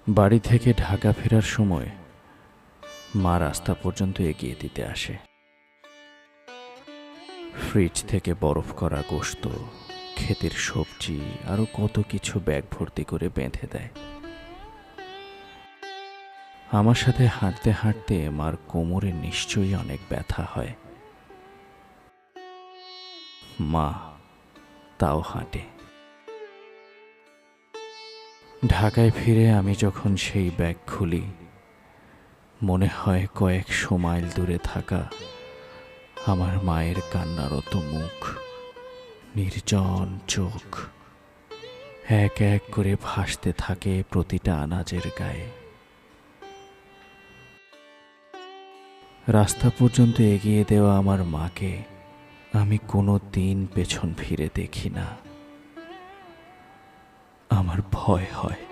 বাড়ি থেকে ঢাকা ফেরার সময় মা রাস্তা পর্যন্ত এগিয়ে দিতে আসে। ফ্রিজ থেকে বরফ করা গোশত, ক্ষেতের সবজি, আরো কত কিছু ব্যাগ ভর্তি করে বেঁধে দেয়। আমার সাথে হাঁটতে হাঁটতে মার কোমরে নিশ্চয়ই অনেক ব্যথা হয়। মা তাও হাঁটে। ঢাকায় ফিরে আমি যখন সেই ব্যাগ খুলি, মনে হয় কয়েকশো মাইল দূরে থাকা আমার মায়ের কান্নারত মুখ, নির্জন চোখ এক এক করে ভাসতে থাকে প্রতিটা আনাজের গায়ে। রাস্তা পর্যন্ত এগিয়ে দেওয়া আমার মাকে আমি কোনো দিন পেছন ফিরে দেখি না। আমার ভয় হয়।